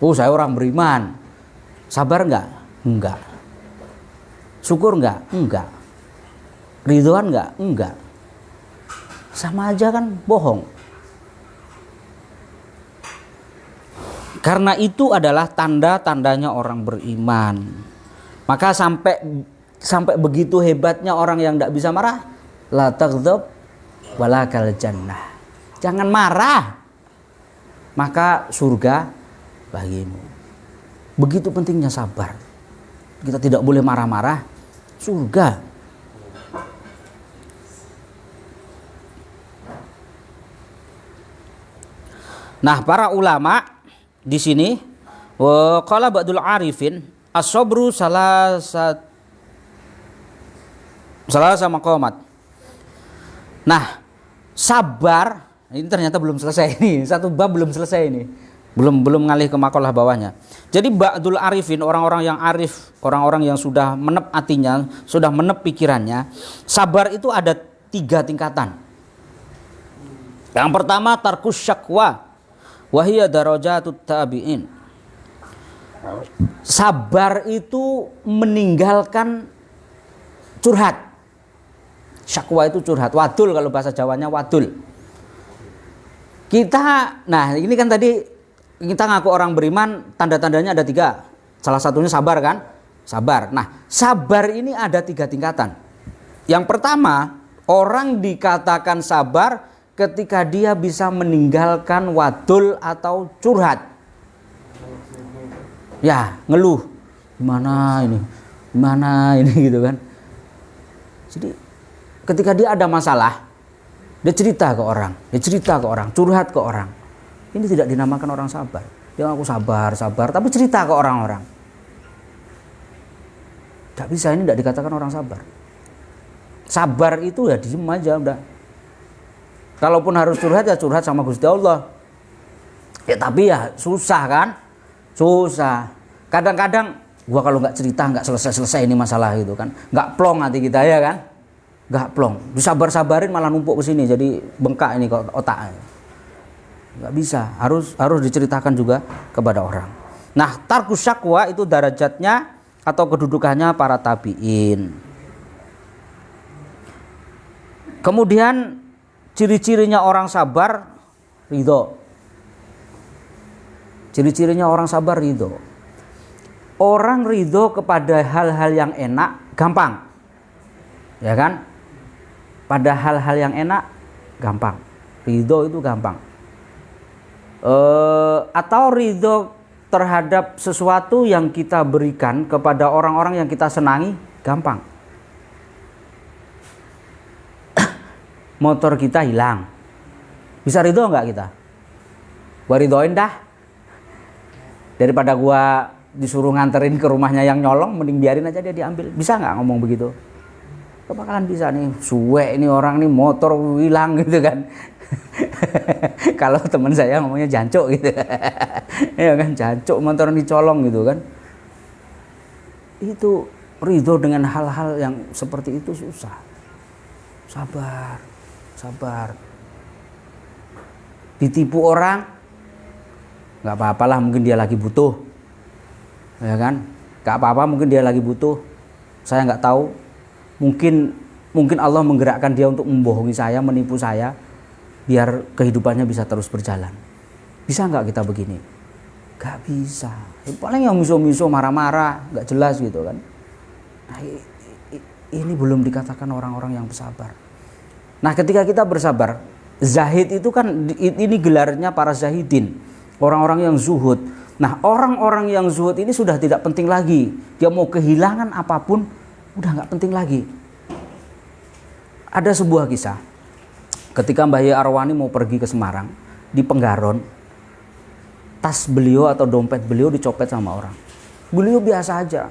Oh, saya orang beriman. Sabar enggak? Enggak. Syukur enggak? Enggak. Ridhoan enggak? Enggak. Sama aja kan bohong. Karena itu adalah tanda-tandanya orang beriman. Maka sampai begitu hebatnya orang yang enggak bisa marah. La taghdab walakal jannah. Jangan marah, maka surga bagimu. Begitu pentingnya sabar. Kita tidak boleh marah-marah, surga. Nah, para ulama di sini qala ba'dul arifin as-sabru salah maqamat. Nah, sabar ini ternyata belum selesai ini. Satu bab belum selesai ini. Belum ngalih ke makalah bawahnya. Jadi ba'dul arifin, orang-orang yang arif, orang-orang yang sudah menep hatinya, sudah menep pikirannya, sabar itu ada 3 tingkatan. Yang pertama tarkus syakwa wa hiya darajatut tabi'in. Sabar itu meninggalkan curhat. Syakwa itu curhat, wadul kalau bahasa Jawanya wadul. Nah ini kan tadi kita ngaku orang beriman, tanda-tandanya ada 3. Salah satunya sabar kan? Sabar. Nah, sabar ini ada 3 tingkatan. Yang pertama, orang dikatakan sabar ketika dia bisa meninggalkan wadul atau curhat. Ya, ngeluh. Gimana ini gitu kan. Jadi ketika dia ada masalah, dia cerita ke orang, curhat ke orang. Ini tidak dinamakan orang sabar. Dia ngaku sabar, tapi cerita ke orang-orang. Gak bisa, ini tidak dikatakan orang sabar. Sabar itu ya diem aja udah. Kalaupun harus curhat ya curhat sama Gusti Allah. Ya tapi ya susah kan? Susah. Kadang-kadang gua kalau nggak cerita nggak selesai ini masalah gitu kan. Nggak plong hati kita ya kan? Nggak plong. Disabar-sabarin malah numpuk ke sini jadi bengkak ini kok otak. nggak bisa, harus diceritakan juga kepada orang. Nah, tarkus syakwa itu derajatnya atau kedudukannya para tabi'in. Kemudian ciri-cirinya orang sabar ridho. Ciri-cirinya orang sabar ridho. Orang ridho kepada hal-hal yang enak gampang, ya kan? Pada hal-hal yang enak gampang. Ridho itu gampang. Atau ridho terhadap sesuatu yang kita berikan kepada orang-orang yang kita senangi gampang. Motor kita hilang, bisa ridho nggak kita? Gua ridhoin dah, daripada gua disuruh nganterin ke rumahnya yang nyolong, mending biarin aja dia diambil. Bisa nggak ngomong begitu? Gak bakalan bisa nih, suwe ini orang nih motor hilang gitu kan. Kalau teman saya ngomongnya jancuk gitu. Ya kan, jancuk motor dicolong gitu kan. Itu ridho dengan hal-hal yang seperti itu susah. Sabar. Ditipu orang, nggak apa-apalah, mungkin dia lagi butuh, ya kan? Nggak apa-apa, mungkin dia lagi butuh. Saya nggak tahu. Mungkin Allah menggerakkan dia untuk membohongi saya, menipu saya, biar kehidupannya bisa terus berjalan. Bisa nggak kita begini? Nggak bisa. Paling yang miso-miso, marah-marah, nggak jelas gitu kan. Nah, ini belum dikatakan orang-orang yang bersabar. Nah, ketika kita bersabar, zahid itu kan, ini gelarnya para zahidin, orang-orang yang zuhud. Nah, orang-orang yang zuhud ini sudah tidak penting lagi. Dia mau kehilangan apapun, udah nggak penting lagi. Ada sebuah kisah. Ketika Mbah Yai Arwani mau pergi ke Semarang, di Penggaron, tas beliau atau dompet beliau dicopet sama orang. Beliau biasa aja.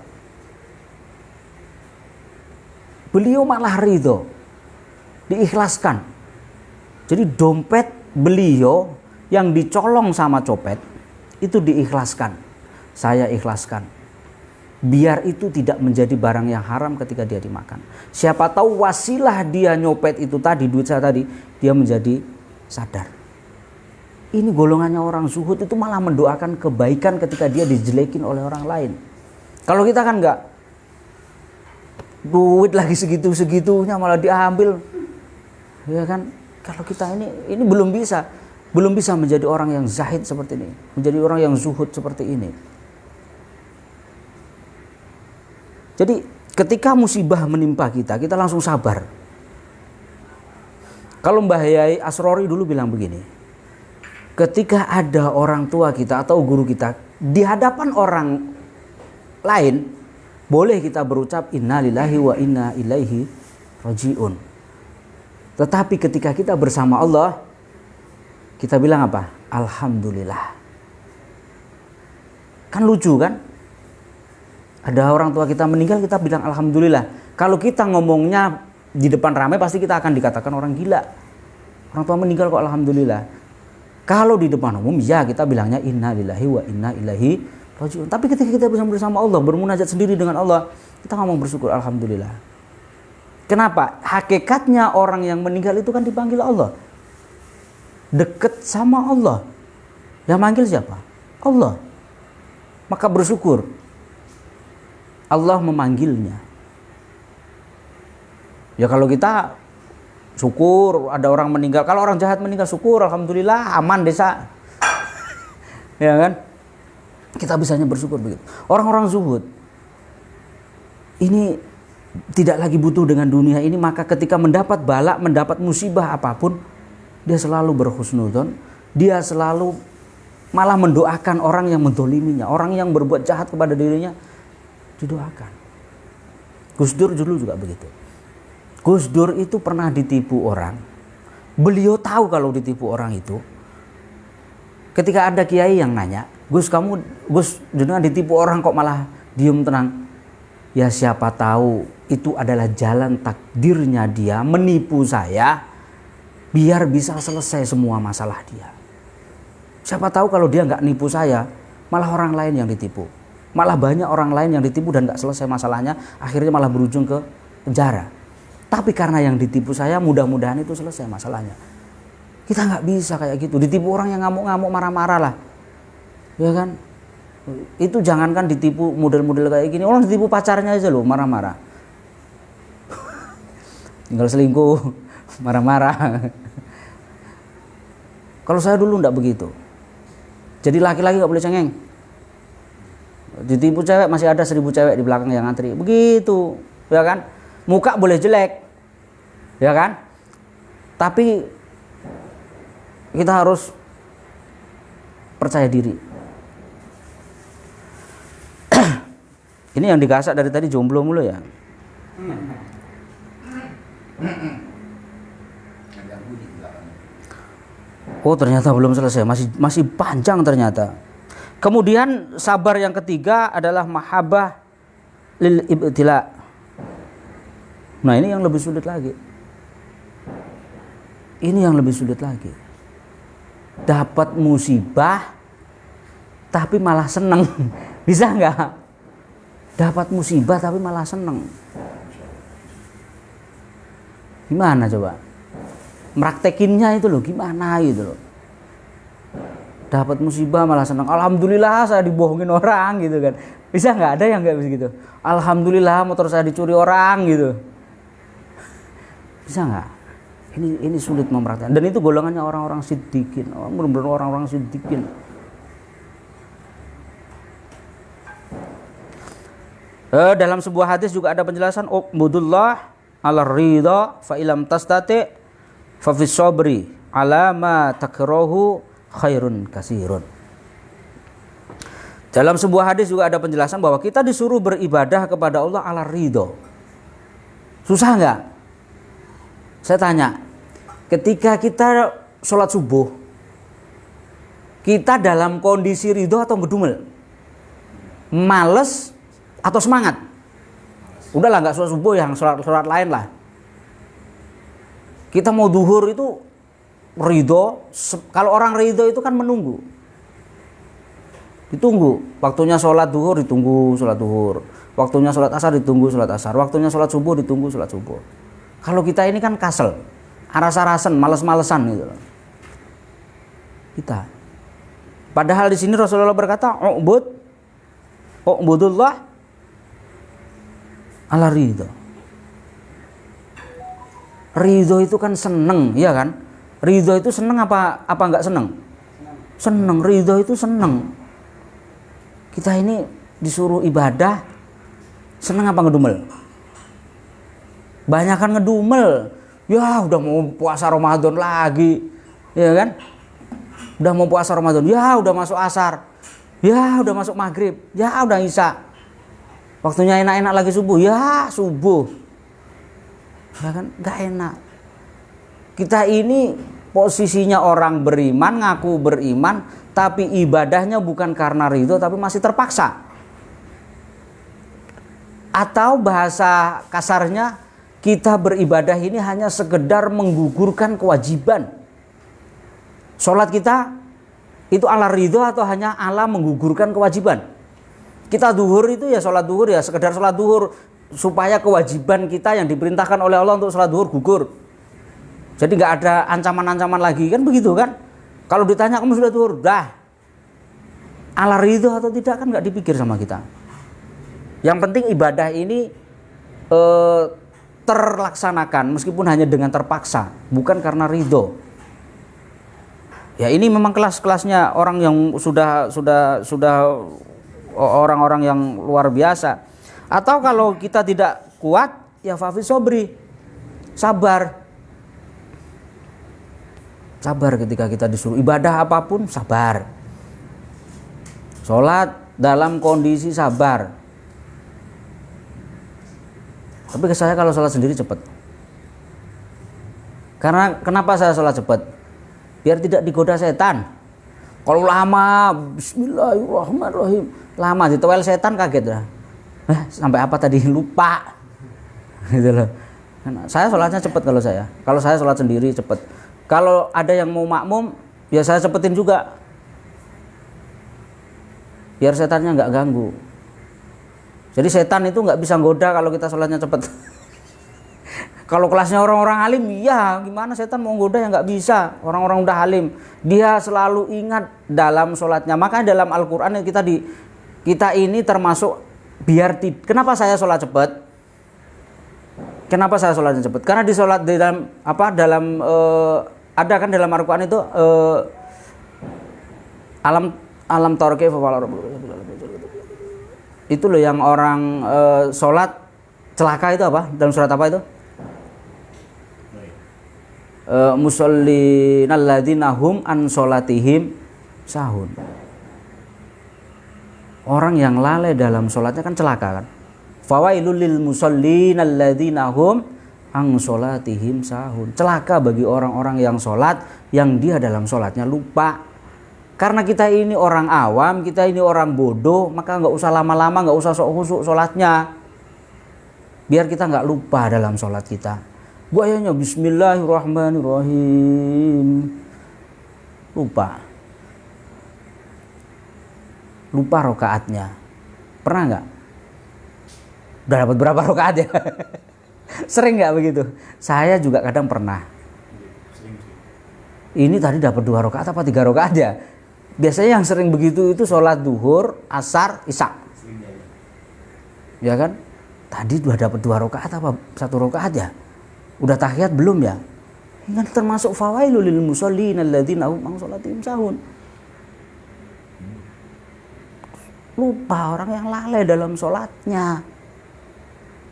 Beliau malah ridho, diikhlaskan. Jadi dompet beliau yang dicolong sama copet itu diikhlaskan. Saya ikhlaskan. Biar itu tidak menjadi barang yang haram ketika dia dimakan. Siapa tahu wasilah dia nyopet itu tadi, duit saya tadi, dia menjadi sadar. Ini golongannya orang zuhud, itu malah mendoakan kebaikan ketika dia dijelekin oleh orang lain. Kalau kita kan enggak, duit lagi segitu-segitunya malah diambil, ya kan? Kalau kita ini belum bisa menjadi orang yang zahid seperti ini, menjadi orang yang zuhud seperti ini. Jadi ketika musibah menimpa kita langsung sabar. Kalau Mbah Yai Asrori dulu bilang begini, ketika ada orang tua kita atau guru kita di hadapan orang lain, boleh kita berucap innalillahi wa inna ilaihi rajiun. Tetapi ketika kita bersama Allah, kita bilang apa? Alhamdulillah. Kan lucu kan? Ada orang tua kita meninggal, kita bilang alhamdulillah. Kalau kita ngomongnya di depan ramai, pasti kita akan dikatakan orang gila. Orang tua meninggal kok alhamdulillah. Kalau di depan umum, ya kita bilangnya innalillahi wa inna ilaihi rajiun. Tapi ketika kita bersama Allah, bermunajat sendiri dengan Allah, kita ngomong bersyukur alhamdulillah. Kenapa? Hakikatnya orang yang meninggal itu kan dipanggil Allah. Deket sama Allah. Yang manggil siapa? Allah. Maka bersyukur. Allah memanggilnya. Ya kalau kita syukur ada orang meninggal. Kalau orang jahat meninggal, syukur alhamdulillah aman desa. Ya kan? Kita bisanya bersyukur begitu. Orang-orang zuhud ini tidak lagi butuh dengan dunia ini, maka ketika mendapat bala, mendapat musibah apapun, dia selalu berhusnudzon, dia selalu malah mendoakan orang yang mendoliminya, orang yang berbuat jahat kepada dirinya, didoakan. Gus Dur dulu juga begitu. Gus Dur itu pernah ditipu orang. Beliau tahu kalau ditipu orang itu. Ketika ada kiai yang nanya, Gus jenengan ditipu orang kok malah diem tenang. Ya siapa tahu itu adalah jalan takdirnya dia menipu saya biar bisa selesai semua masalah dia. Siapa tahu kalau dia nggak nipu saya, malah orang lain yang ditipu. Malah banyak orang lain yang ditipu dan gak selesai masalahnya, akhirnya malah berujung ke penjara. Tapi karena yang ditipu saya, mudah-mudahan itu selesai masalahnya. Kita nggak bisa kayak gitu. Ditipu orang yang ngamuk-ngamuk, marah-marah lah, ya kan? Itu jangankan ditipu model-model kayak gini, orang ditipu pacarnya aja loh marah-marah. Tinggal selingkuh, marah-marah. Kalau saya dulu nggak begitu. Jadi laki-laki nggak boleh cengeng. Ditipu cewek masih ada 1000 cewek di belakang yang ngantri. Begitu, ya kan? Muka boleh jelek, ya kan? Tapi kita harus percaya diri. Ini yang digasak dari tadi jomblo mulu ya. Oh ternyata belum selesai, masih panjang ternyata. Kemudian sabar yang ketiga adalah mahabbah lil ibtila. Nah ini yang lebih sulit lagi. Ini yang lebih sulit lagi. Dapat musibah tapi malah seneng. Bisa nggak? Dapat musibah tapi malah seneng. Gimana coba? Meraktekinnya itu loh, gimana gitu loh. Dapat musibah malah senang. Alhamdulillah saya dibohongin orang gitu kan. Bisa nggak? Ada yang nggak bisa gitu? Alhamdulillah motor saya dicuri orang gitu. Bisa nggak? Ini sulit mempraktekkan. Dan itu golongannya orang-orang siddiqin. Benar-benar orang-orang siddiqin. Dalam sebuah hadis juga ada penjelasan ubudullah ala ridha fa ilam tastati fa fis sabri ala ma takrahu khairun kasirun. Dalam sebuah hadis juga ada penjelasan bahwa kita disuruh beribadah kepada Allah ala ridha. Susah nggak? Saya tanya, ketika kita sholat subuh, kita dalam kondisi ridho atau ngedumel? Males atau semangat? Udahlah nggak sholat subuh, yang sholat lain lah. Kita mau duhur itu ridho. Kalau orang ridho itu kan menunggu, ditunggu. Waktunya sholat duhur ditunggu sholat duhur, waktunya sholat asar ditunggu sholat asar, waktunya sholat subuh ditunggu sholat subuh. Kalau kita ini kan kasel, aras-arasan, males-malesan gitu. Kita. Padahal di sini Rasulullah berkata, ubudullah ala ridho. Ridho itu kan seneng, ya kan? Ridho itu seneng apa nggak seneng? Seneng. Ridho itu seneng. Kita ini disuruh ibadah, seneng apa ngedumel? Banyakan ngedumel. Ya udah mau puasa Ramadan lagi, ya kan? Udah mau puasa Ramadan, ya udah masuk asar, ya udah masuk maghrib, ya udah isya. Waktunya enak-enak lagi subuh, ya subuh. Ya kan? Gak enak. Kita ini posisinya orang beriman, ngaku beriman, tapi ibadahnya bukan karena ridho, tapi masih terpaksa. Atau bahasa kasarnya, kita beribadah ini hanya sekedar menggugurkan kewajiban. Sholat kita itu ala ridho atau hanya ala menggugurkan kewajiban. Kita duhur itu ya sholat duhur ya sekedar sholat duhur supaya kewajiban kita yang diperintahkan oleh Allah untuk sholat duhur gugur. Jadi nggak ada ancaman-ancaman lagi, kan begitu kan? Kalau ditanya kamu sudah duhur, dah ala ridho atau tidak kan nggak dipikir sama kita. Yang penting ibadah ini terlaksanakan meskipun hanya dengan terpaksa, bukan karena ridho. Ya ini memang kelas-kelasnya orang yang sudah orang-orang yang luar biasa. Atau kalau kita tidak kuat, ya fafi sobri, sabar. Sabar ketika kita disuruh ibadah apapun, sabar. Sholat dalam kondisi sabar. Tapi ke saya kalau sholat sendiri cepat. Karena kenapa saya sholat cepat? Biar tidak digoda setan. Kalau lama, bismillahirrahmanirrahim, lama ditewel setan kaget dah. Sampai apa tadi lupa. Gitu loh. Saya sholatnya cepat kalau saya. Kalau saya sholat sendiri cepat. Kalau ada yang mau makmum, ya saya cepetin juga. Biar setannya nggak ganggu. Jadi setan itu nggak bisa goda kalau kita sholatnya cepat. Kalau kelasnya orang-orang alim, ya gimana setan mau goda yang nggak bisa. Orang-orang udah alim, dia selalu ingat dalam sholatnya. Maka dalam Al-Quran kita ini termasuk kenapa saya sholat cepat? Kenapa saya sholatnya cepat? Karena di sholat di dalam ada kan dalam Al-Quran itu alam tarkif itu loh yang orang sholat celaka itu apa? Dalam surat apa itu? Musallin alladzina hum an sholatihim sahun. Orang yang lalai dalam sholatnya kan celaka kan. Fawailul lil musallin alladzina hum an sholatihim sahun. Celaka bagi orang-orang yang sholat yang dia dalam sholatnya lupa. Karena kita ini orang awam, kita ini orang bodoh, maka nggak usah lama-lama, nggak usah sok khusyuk sholatnya. Biar kita nggak lupa dalam sholat kita. Buayanya Bismillahirrahmanirrahim. Lupa rokaatnya. Pernah nggak? Udah dapat berapa rokaat ya? Sering nggak begitu? Saya juga kadang pernah. Ini tadi dapat 2 rokaat apa 3 rokaat ya? Biasanya yang sering begitu itu sholat duhur, asar, isya. Ya kan? Tadi udah dapat 2 rokaat apa 1 rokaat ya? Udah tahiyat belum ya? Ini kan termasuk fawailul lil musallin alladzina hum an sholatihim sahun. Lupa orang yang lalai dalam sholatnya.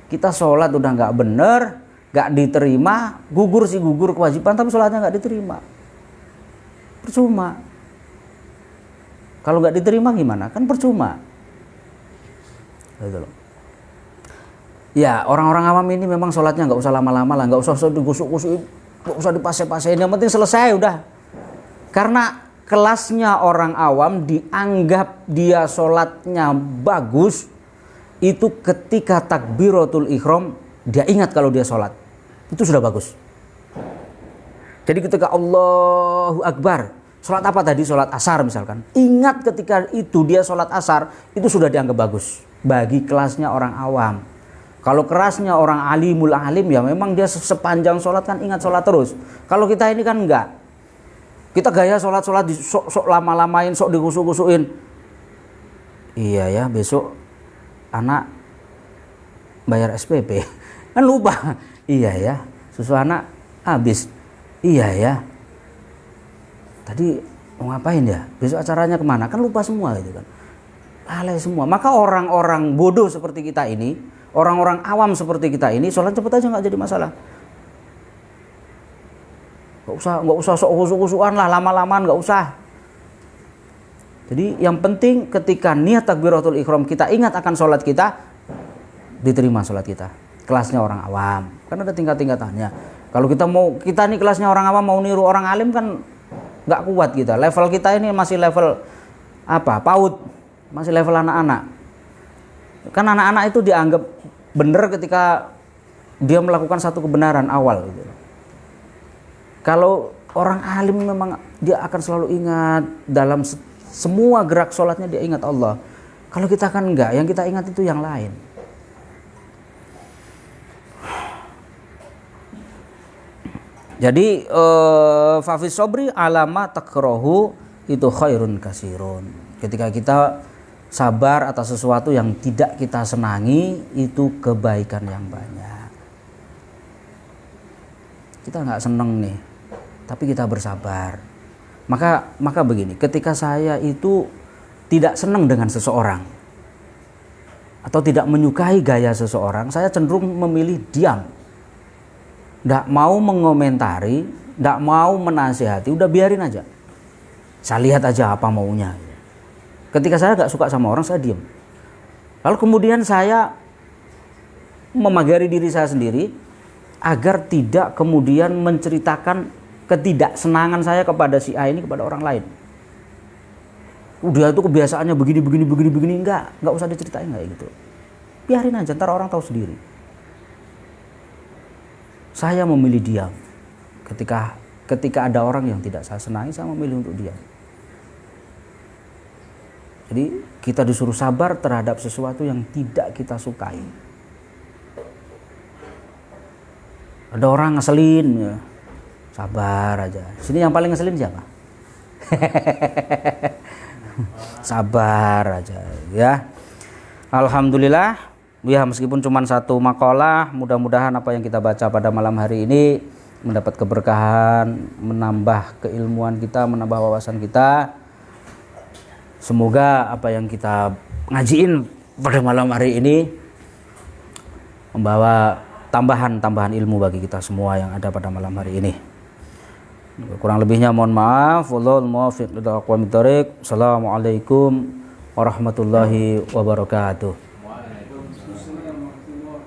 Kita sholat udah nggak bener, nggak diterima, gugur kewajiban, tapi sholatnya nggak diterima. Percuma. Kalau nggak diterima gimana? Kan percuma. Gitu loh. Ya orang-orang awam ini memang sholatnya nggak usah lama-lama lah, nggak usah digusuk-gusukin, nggak usah dipase-pasein, yang penting selesai udah. Karena kelasnya orang awam dianggap dia sholatnya bagus itu ketika takbiratul ihram dia ingat kalau dia sholat, itu sudah bagus. Jadi ketika Allahu Akbar, sholat apa tadi? Sholat asar misalkan, ingat ketika itu dia sholat asar, itu sudah dianggap bagus bagi kelasnya orang awam. Kalau kerasnya orang alim ya memang dia sepanjang sholat kan ingat sholat terus. Kalau kita ini kan enggak. Kita gaya sholat sok lama-lamain, sok digusuk-gusukin. Iya ya, besok anak bayar SPP. Kan lupa. Iya ya, susu anak habis. Iya ya. Tadi mau ngapain ya? Besok acaranya kemana? Kan lupa semua gitu kan. Lalai semua. Maka orang-orang bodoh seperti kita ini, orang-orang awam seperti kita ini, sholat cepet aja nggak jadi masalah. Nggak usah sok khusyuk-khusyukan lah, lama-lamaan nggak usah. Jadi yang penting ketika niat takbiratul ihram kita ingat akan sholat kita, diterima sholat kita. Kelasnya orang awam, kan ada tingkat-tingkatannya. Kalau kita nih kelasnya orang awam mau niru orang alim kan nggak kuat kita. Level kita ini masih level PAUD, masih level anak-anak. Kan anak-anak itu dianggap benar ketika dia melakukan satu kebenaran awal gitu. Kalau orang alim memang dia akan selalu ingat dalam semua gerak sholatnya dia ingat Allah. Kalau kita kan enggak, yang kita ingat itu yang lain. Jadi fafis sobri alama takrahu itu khairun kasirun. Ketika kita sabar atas sesuatu yang tidak kita senangi, itu kebaikan yang banyak. Kita nggak seneng nih, tapi kita bersabar. Maka begini, ketika saya itu tidak senang dengan seseorang atau tidak menyukai gaya seseorang, saya cenderung memilih diam. Nggak mau mengomentari, nggak mau menasihati, udah biarin aja. Saya lihat aja apa maunya. Ketika saya nggak suka sama orang, saya diam. Lalu kemudian saya memagari diri saya sendiri agar tidak kemudian menceritakan ketidaksenangan saya kepada si A ini kepada orang lain. Udah itu kebiasaannya begini, enggak usah diceritain kayak gitu. Biarin aja, ntar orang tahu sendiri. Saya memilih diam. Ketika ada orang yang tidak saya senangi, saya memilih untuk diam. Jadi kita disuruh sabar terhadap sesuatu yang tidak kita sukai. Ada orang ngeselin ya. Sabar aja. Sini yang paling ngeselin siapa? Sabar aja ya. Alhamdulillah ya, meskipun cuma satu makalah, mudah-mudahan apa yang kita baca pada malam hari ini mendapat keberkahan, menambah keilmuan kita, menambah wawasan kita. Semoga apa yang kita ngajiin pada malam hari ini membawa tambahan ilmu bagi kita semua yang ada pada malam hari ini. Kurang lebihnya mohon maaf. Wallahul muwaffiq ila aqwamit thoriq. Assalamualaikum warahmatullahi wabarakatuh.